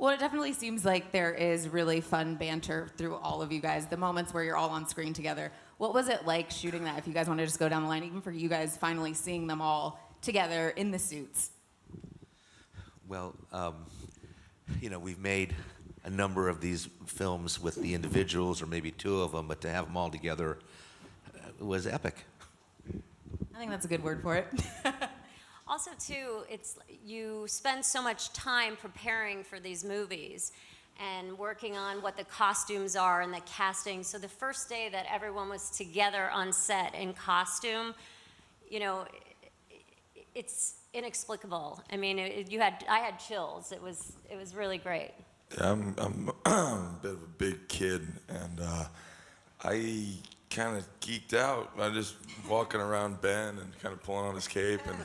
Well, it definitely seems like there is really fun banter through all of you guys, the moments where you're all on screen together. What was it like shooting that, if you guys want to just go down the line, even for you guys finally seeing them all together in the suits? Well, we've made a number of these films with the individuals, or maybe two of them, but to have them all together was epic. I think that's a good word for it. Also, too, you spend so much time preparing for these movies and working on what the costumes are and the casting. So the first day that everyone was together on set in costume, it's inexplicable. I mean, I had chills. It was really great. Yeah, I'm a bit of a big kid, and I kind of geeked out. I just walking around Ben and kind of pulling on his cape, and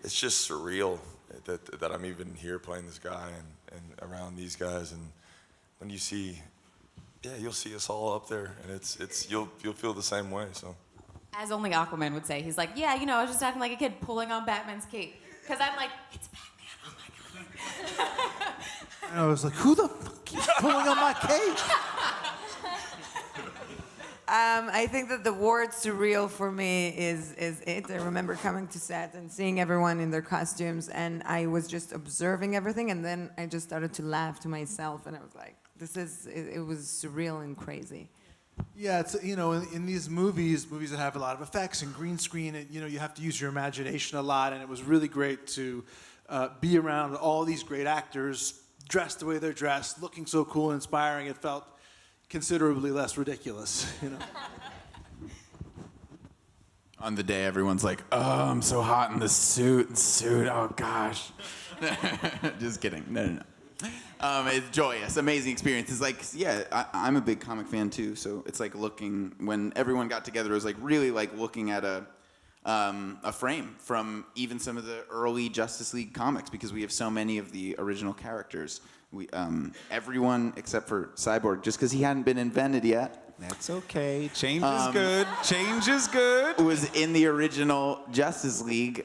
it's just surreal that I'm even here playing this guy and around these guys. And when you see, you'll see us all up there, and you'll feel the same way. So, as only Aquaman would say, he's like, yeah, I was just acting like a kid pulling on Batman's cape, because I'm like, it's Batman. Oh my god. And I was like, who the fuck keeps pulling on my cape? I think that the word surreal for me is it. I remember coming to set and seeing everyone in their costumes, and I was just observing everything, and then I just started to laugh to myself, and I was like, it was surreal and crazy. Yeah, it's, in these movies that have a lot of effects and green screen, you have to use your imagination a lot, and it was really great to be around all these great actors, dressed the way they're dressed, looking so cool and inspiring. It felt considerably less ridiculous, On the day, everyone's like, "Oh, I'm so hot in this suit. Oh gosh." Just kidding. No. It's joyous, amazing experience. It's like, I'm a big comic fan too. So it's like when everyone got together, it was like really like looking at a frame from even some of the early Justice League comics, because we have so many of the original characters. Everyone except for Cyborg, just because he hadn't been invented yet. That's okay. Change is good. Change is good. Was in the original Justice League.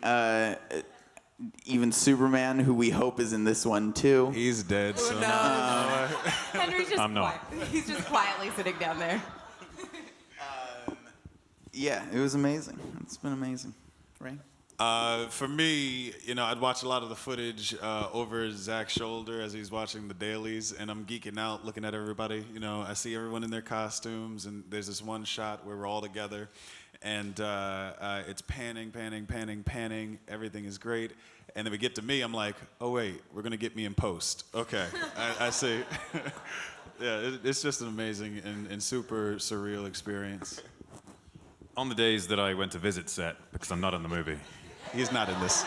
Even Superman, who we hope is in this one too. He's dead. Oh, so no. Henry's just I'm not. He's just quietly sitting down there. Yeah, it was amazing. It's been amazing. Ray? For me, I'd watch a lot of the footage over Zach's shoulder as he's watching the dailies, and I'm geeking out looking at everybody. I see everyone in their costumes, and there's this one shot where we're all together, and it's panning. Everything is great. And then we get to me, I'm like, oh, wait, we're going to get me in post. Okay, I see. Yeah, it's just an amazing and super surreal experience. On the days that I went to visit set, because I'm not in the movie, He's not in this.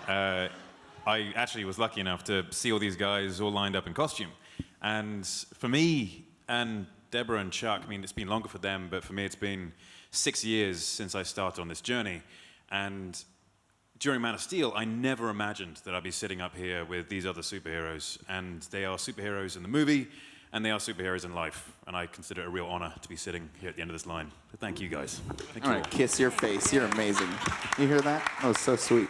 I actually was lucky enough to see all these guys all lined up in costume. And for me and Deborah and Chuck, I mean, it's been longer for them, but for me it's been 6 years since I started on this journey. And during Man of Steel, I never imagined that I'd be sitting up here with these other superheroes. And they are superheroes in the movie, and they are superheroes in life. And I consider it a real honor to be sitting here at the end of this line. So thank you, guys. Thank you All right, kiss your face. You're amazing. You hear that? That was so sweet.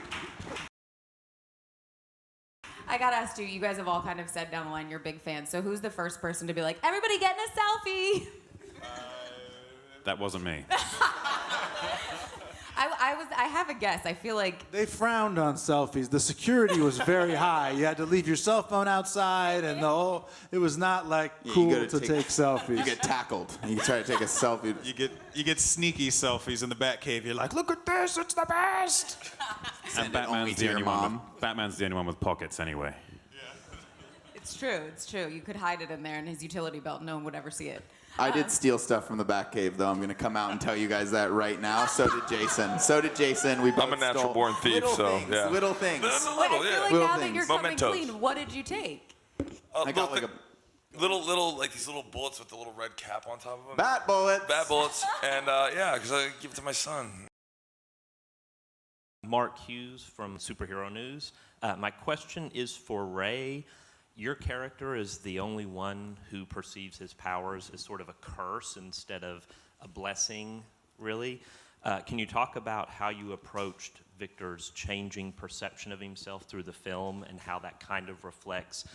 I gotta ask you guys have all kind of said down the line you're big fans. So who's the first person to be like, everybody getting a selfie? That wasn't me. I have a guess. I feel like They frowned on selfies. The security was very high. You had to leave your cell phone outside, and it was not like cool to take selfies. You get tackled. You try to take a selfie. You get sneaky selfies in the Batcave. You're like, look at this, it's the best. And Batman's the only one with pockets anyway. it's true. You could hide it in there in his utility belt. No one would ever see it. I did steal stuff from the Batcave, though. I'm going to come out and tell you guys that right now. So did Jason. We both I'm a natural-born thief, Little things. I feel like Little now that things. you're coming Mementos. clean, what did you take? I got like a little like these little bullets with the little red cap on top of them. bat bullet. Bat bullets, and because I give it to my son. Mark Hughes from Superhero News. My question is for Ray. Your character is the only one who perceives his powers as sort of a curse instead of a blessing, really. Can you talk about how you approached Victor's changing perception of himself through the film and how that kind of reflects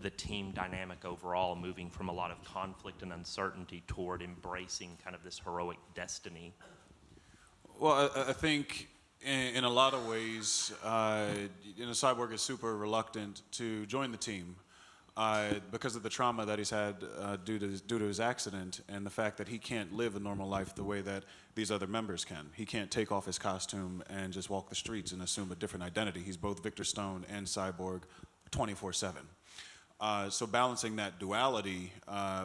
the team dynamic overall, moving from a lot of conflict and uncertainty toward embracing kind of this heroic destiny? Well, I think in a lot of ways, Cyborg is super reluctant to join the team because of the trauma that he's had due to his accident and the fact that he can't live a normal life the way that these other members can. He can't take off his costume and just walk the streets and assume a different identity. He's both Victor Stone and Cyborg 24/7. So balancing that duality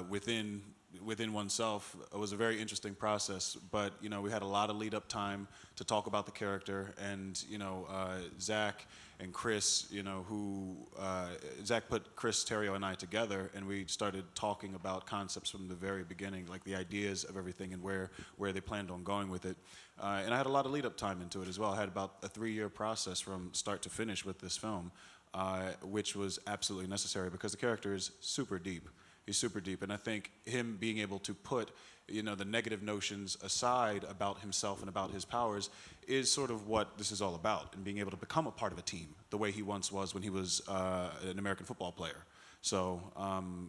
within oneself was a very interesting process, but we had a lot of lead up time to talk about the character, and Zach and Chris, Zach put Chris Terrio and I together, and we started talking about concepts from the very beginning, like the ideas of everything and where they planned on going with it. And I had a lot of lead up time into it as well. I had about a 3-year process from start to finish with this film, which was absolutely necessary because the character is super deep. He's super deep, and I think him being able to put the negative notions aside about himself and about his powers is sort of what this is all about, and being able to become a part of a team the way he once was when he was an American football player. So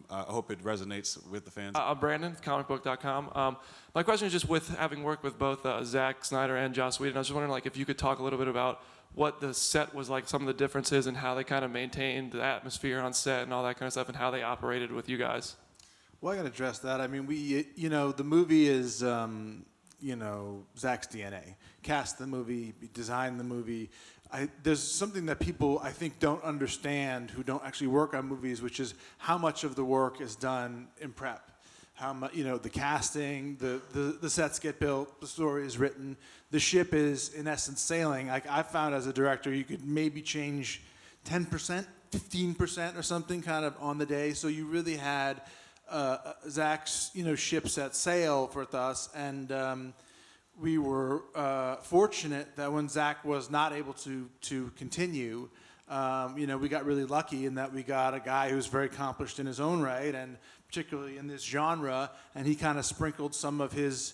I hope it resonates with the fans. I'm Brandon, comicbook.com. My question is just with having worked with both Zack Snyder and Joss Whedon, I was just wondering if you could talk a little bit about what the set was like, some of the differences, and how they kind of maintained the atmosphere on set and all that kind of stuff, and how they operated with you guys. Well, I got to address that. I mean, the movie is, Zach's DNA. Cast the movie, designed the movie. There's something that people, I think, don't understand who don't actually work on movies, which is how much of the work is done in prep. How much, the casting, the sets get built, the story is written, the ship is, in essence, sailing. Like I found as a director, you could maybe change 10%, 15% or something kind of on the day. So you really had Zach's, ship set sail for us, and we were fortunate that when Zach was not able to continue, we got really lucky in that we got a guy who's very accomplished in his own right, and particularly in this genre, and he kind of sprinkled some of his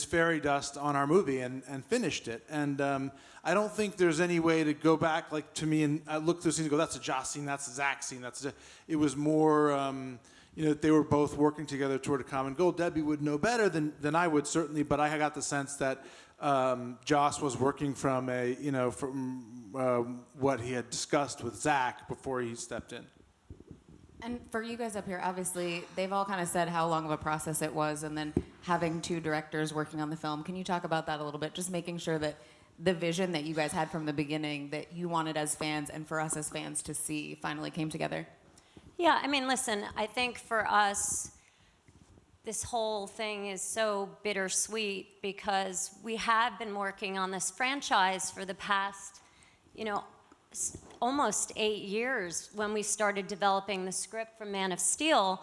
fairy dust on our movie and finished it. And I don't think there's any way to go back to me and I look through the scene and go, that's a Joss scene, that's a Zach scene. It was more, they were both working together toward a common goal. Debbie would know better than I would, certainly, but I got the sense that Joss was working from what he had discussed with Zach before he stepped in. And for you guys up here, obviously, they've all kind of said how long of a process it was, and then having 2 directors working on the film. Can you talk about that a little bit? Just making sure that the vision that you guys had from the beginning, that you wanted as fans and for us as fans to see, finally came together. Yeah, I mean, listen, I think for us, this whole thing is so bittersweet because we have been working on this franchise for the past, almost 8 years when we started developing the script for Man of Steel.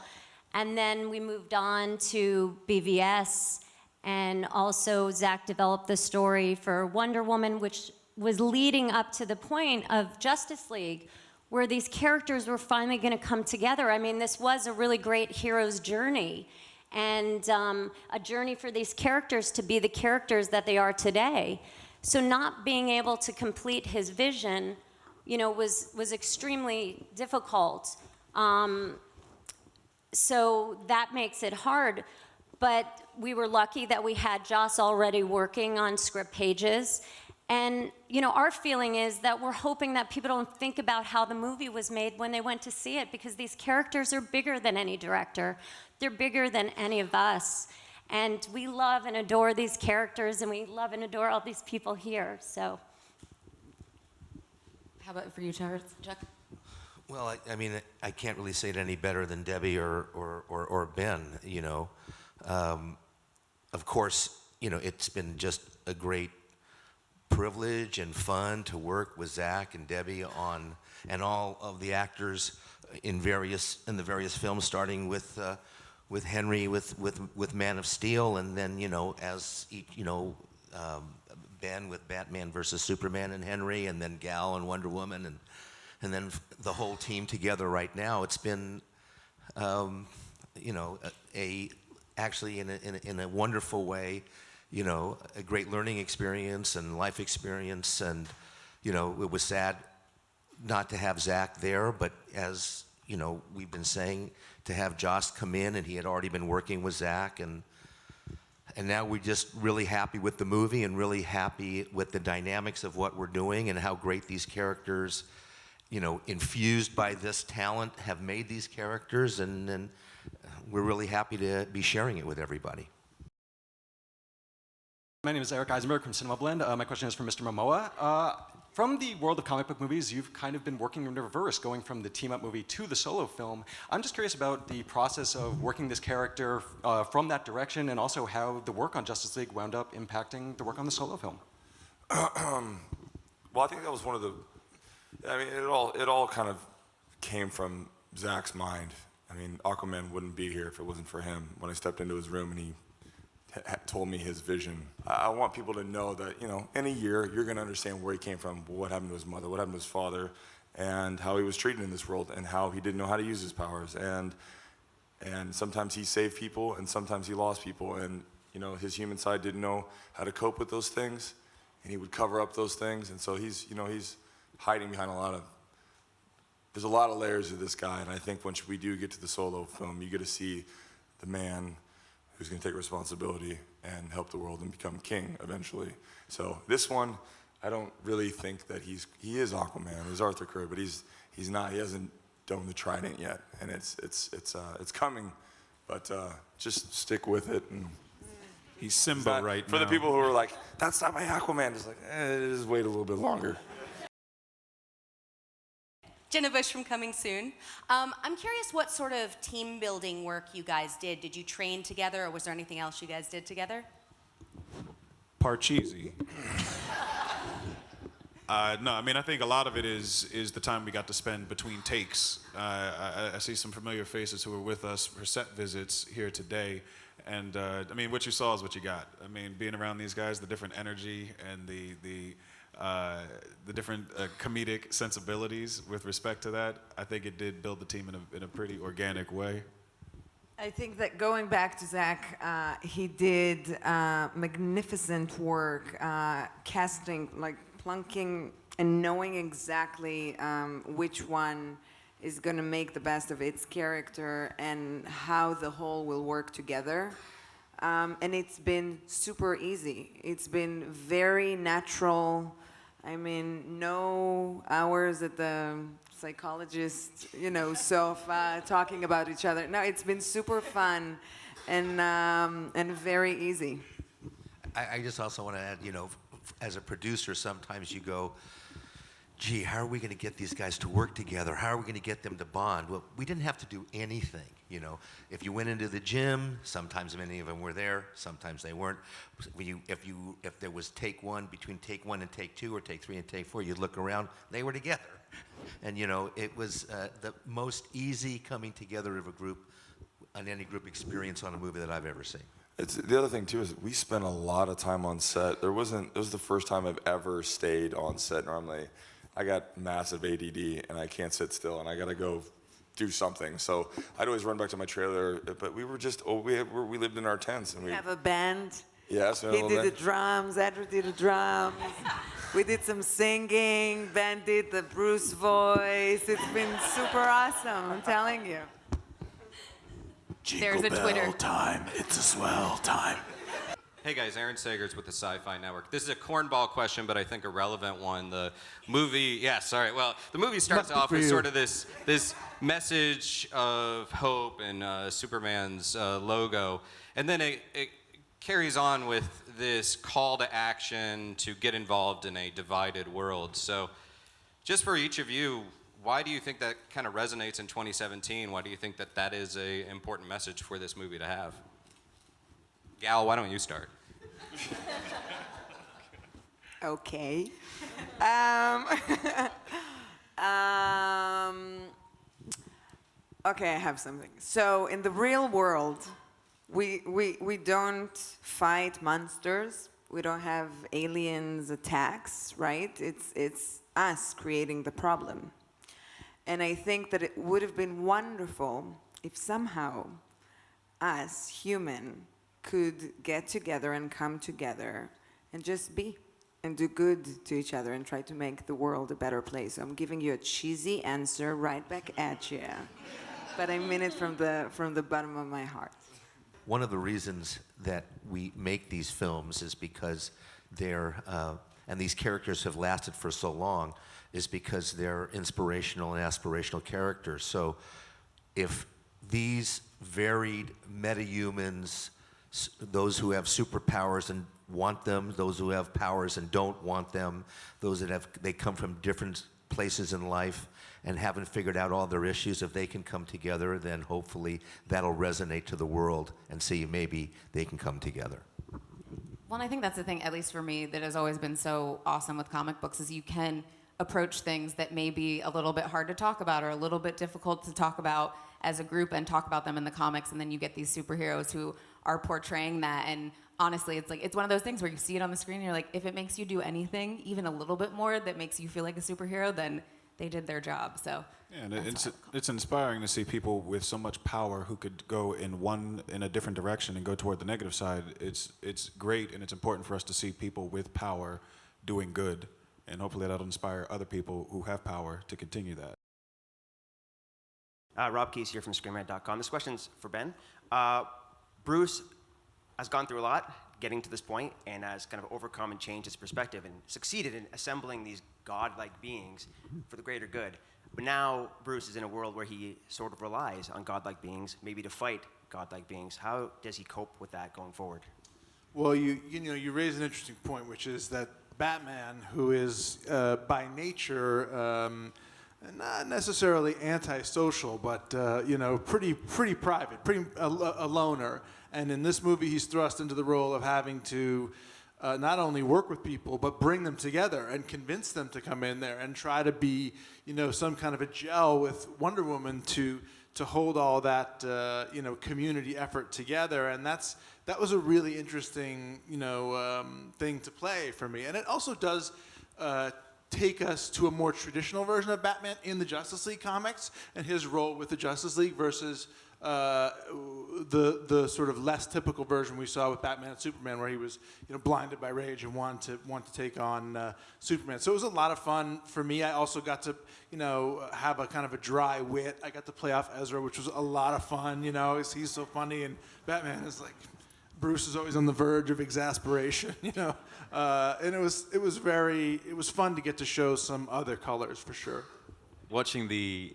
And then we moved on to BVS, and also Zach developed the story for Wonder Woman, which was leading up to the point of Justice League, where these characters were finally going to come together. I mean, this was a really great hero's journey, and a journey for these characters to be the characters that they are today. So not being able to complete his vision, was extremely difficult. So that makes it hard. But we were lucky that we had Joss already working on script pages. And, our feeling is that we're hoping that people don't think about how the movie was made when they went to see it, because these characters are bigger than any director. They're bigger than any of us. And we love and adore these characters, and we love and adore all these people here, so. How about for you, Chuck? Well, I can't really say it any better than Debbie or Ben, Of course, it's been just a great privilege and fun to work with Zach and Debbie and all of the actors in the various films, starting with Henry with Man of Steel, and then as Ben with Batman versus Superman and Henry, and then Gal and Wonder Woman, and then the whole team together right now. It's been actually in a wonderful way, you know, a great learning experience and life experience. And, you know, it was sad not to have Zach there, but as, you know, we've been saying, to have Joss come in, and he had already been working with Zach, and now we're just really happy with the movie and really happy with the dynamics of what we're doing and how great these characters, you know, infused by this talent, have made these characters, and we're really happy to be sharing it with everybody. My name is Eric Eisenberg from Cinema Blend. My question is for Mr. Momoa. From the world of comic book movies, you've kind of been working in reverse, going from the team-up movie to the solo film. I'm just curious about the process of working this character from that direction, and also how the work on Justice League wound up impacting the work on the solo film. Well, I think that was one of the. I mean, it all kind of came from Zach's mind. I mean, Aquaman wouldn't be here if it wasn't for him. When I stepped into his room and he told me his vision. I want people to know that, you know, in a year, you're going to understand where he came from, what happened to his mother, what happened to his father, and how he was treated in this world, and how he didn't know how to use his powers. And sometimes he saved people, and sometimes he lost people. And, you know, his human side didn't know how to cope with those things, and he would cover up those things. And so he's, you know, he's hiding behind there's a lot of layers of this guy. And I think once we do get to the solo film, you get to see the man who's going to take responsibility and help the world and become king eventually. So this one, I don't really think that he is Aquaman, he's Arthur Curry, but he's not. He hasn't done the trident yet, and it's coming. But just stick with it. And he's Simba right now. For the people who are like, that's not my Aquaman, just like, just wait a little bit longer. Jenna Bush from Coming Soon. I'm curious what sort of team building work you guys did. Did you train together, or was there anything else you guys did together? Parcheesi. No, I mean, I think a lot of it is the time we got to spend between takes. I see some familiar faces who were with us for set visits here today. And I mean, what you saw is what you got. I mean, being around these guys, the different energy and the different comedic sensibilities with respect to that, I think it did build the team in a pretty organic way. I think that going back to Zach, he did magnificent work casting, like plunking and knowing exactly which one is going to make the best of its character and how the whole will work together. And it's been super easy. It's been very natural. I mean, no hours at the psychologist, you know, sofa talking about each other. No, it's been super fun and very easy. I just also want to add, you know, as a producer, sometimes you go, gee, how are we going to get these guys to work together? How are we going to get them to bond? Well, we didn't have to do anything, you know. If you went into the gym, sometimes many of them were there, sometimes they weren't. If there was take one, between take one and take two, or take three and take four, you'd look around, they were together. And, you know, it was the most easy coming together of a group, on any group experience on a movie that I've ever seen. The other thing too is we spent a lot of time on set. It was the first time I've ever stayed on set. Normally, I got massive ADD and I can't sit still and I gotta go do something. So I'd always run back to my trailer. But we were just we lived in our tents and we have a band. Yes, he did the drums. Edward did the drums. We did some singing. Ben did the Bruce voice. It's been super awesome. I'm telling you. There's a Twitter time. It's a swell time. Hey guys, Aaron Sagers with the Sci-Fi Network. This is a cornball question, but I think a relevant one. The movie, the movie starts off with sort of this message of hope and Superman's logo, and then it carries on with this call to action to get involved in a divided world. So, just for each of you, why do you think that kind of resonates in 2017? Why do you think that is an important message for this movie to have? Gal, why don't you start? Okay. Okay, I have something. So in the real world, we don't fight monsters. We don't have aliens attacks, right? It's us creating the problem. And I think that it would have been wonderful if somehow us, human, could get together and come together and just be and do good to each other and try to make the world a better place. So I'm giving you a cheesy answer right back at you, but I mean it from the bottom of my heart. One of the reasons that we make these films is because they're, and these characters have lasted for so long, is because they're inspirational and aspirational characters. So if these varied metahumans, those who have superpowers and want them, those who have powers and don't want them, those that they come from different places in life and haven't figured out all their issues, if they can come together, then hopefully that'll resonate to the world and see maybe they can come together. Well, and I think that's the thing, at least for me, that has always been so awesome with comic books, is you can approach things that may be a little bit hard to talk about or a little bit difficult to talk about as a group and talk about them in the comics, and then you get these superheroes who are portraying that. And honestly, it's one of those things where you see it on the screen and you're like, if it makes you do anything, even a little bit more that makes you feel like a superhero, then they did their job. So yeah, and it's inspiring to see people with so much power who could go in a different direction and go toward the negative side. It's great, and it's important for us to see people with power doing good, and hopefully that'll inspire other people who have power to continue that. Rob Keys here from ScreenRant.com. This question's for Ben. Bruce has gone through a lot getting to this point and has kind of overcome and changed his perspective and succeeded in assembling these godlike beings for the greater good. But now Bruce is in a world where he sort of relies on godlike beings, maybe to fight godlike beings. How does he cope with that going forward? Well, you raise an interesting point, which is that Batman, who is by nature not necessarily antisocial, but pretty private, a loner. And in this movie, he's thrust into the role of having to not only work with people, but bring them together and convince them to come in there and try to be, some kind of a gel with Wonder Woman to hold all that, community effort together. And that was a really interesting, thing to play for me. And it also does take us to a more traditional version of Batman in the Justice League comics and his role with the Justice League versus the sort of less typical version we saw with Batman and Superman, where he was blinded by rage and wanted to take on Superman. So it was a lot of fun for me. I also got to have a kind of a dry wit. I got to play off Ezra, which was a lot of fun. He's so funny, and Batman is like, Bruce is always on the verge of exasperation. And it was fun to get to show some other colors for sure. Watching the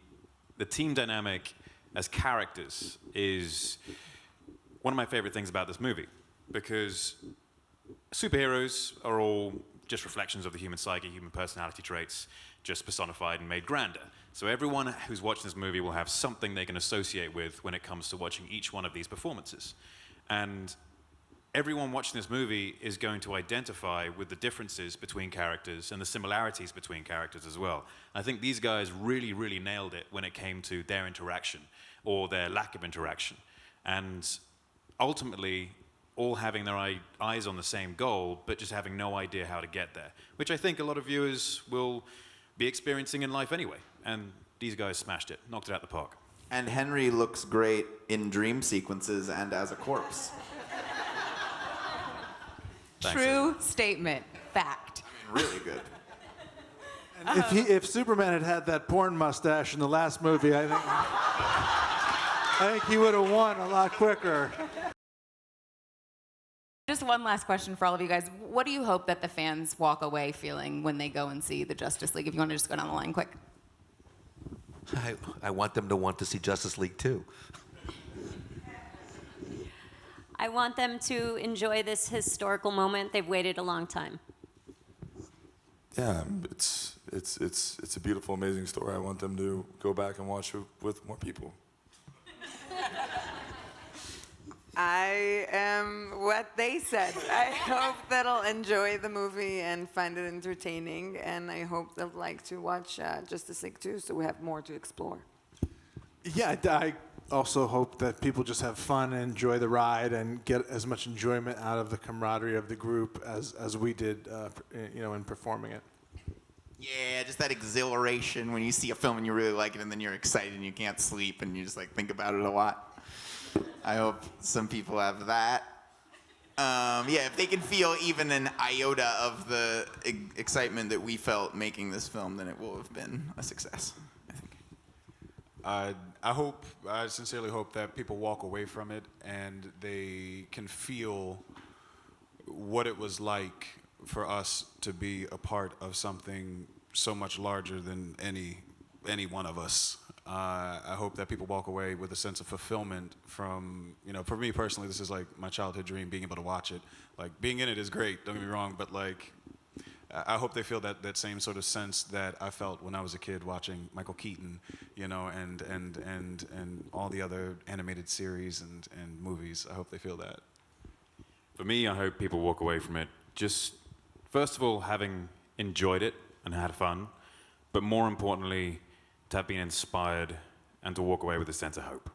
team dynamic as characters is one of my favorite things about this movie, because superheroes are all just reflections of the human psyche, human personality traits, just personified and made grander. So everyone who's watching this movie will have something they can associate with when it comes to watching each one of these performances. And everyone watching this movie is going to identify with the differences between characters and the similarities between characters as well. I think these guys really, really nailed it when it came to their interaction or their lack of interaction. And ultimately, all having their eyes on the same goal, but just having no idea how to get there, which I think a lot of viewers will be experiencing in life anyway. And these guys smashed it, knocked it out the park. And Henry looks great in dream sequences and as a corpse. True statement. Fact. Really good. And if Superman had that porn mustache in the last movie, I think he would have won a lot quicker. Just one last question for all of you guys. What do you hope that the fans walk away feeling when they go and see the Justice League? If you want to just go down the line quick. I want them to want to see Justice League too. I want them to enjoy this historical moment. They've waited a long time. Yeah, it's a beautiful, amazing story. I want them to go back and watch it with more people. I am what they said. I hope they'll enjoy the movie and find it entertaining, and I hope they'll like to watch Justice League 2, so we have more to explore. Yeah, I also hope that people just have fun and enjoy the ride and get as much enjoyment out of the camaraderie of the group as we did, in performing it. Yeah, just that exhilaration when you see a film and you really like it, and then you're excited and you can't sleep and you just think about it a lot. I hope some people have that. Yeah, if they can feel even an iota of the excitement that we felt making this film, then it will have been a success, I think. I sincerely hope that people walk away from it and they can feel what it was like for us to be a part of something so much larger than any one of us. I hope that people walk away with a sense of fulfillment from, for me personally, this is like my childhood dream, being able to watch it. Like, being in it is great, don't get me wrong, but like, I hope they feel that same sort of sense that I felt when I was a kid watching Michael Keaton, and all the other animated series and movies. I hope they feel that. For me, I hope people walk away from it just, first of all, having enjoyed it and had fun, but more importantly, to have been inspired and to walk away with a sense of hope.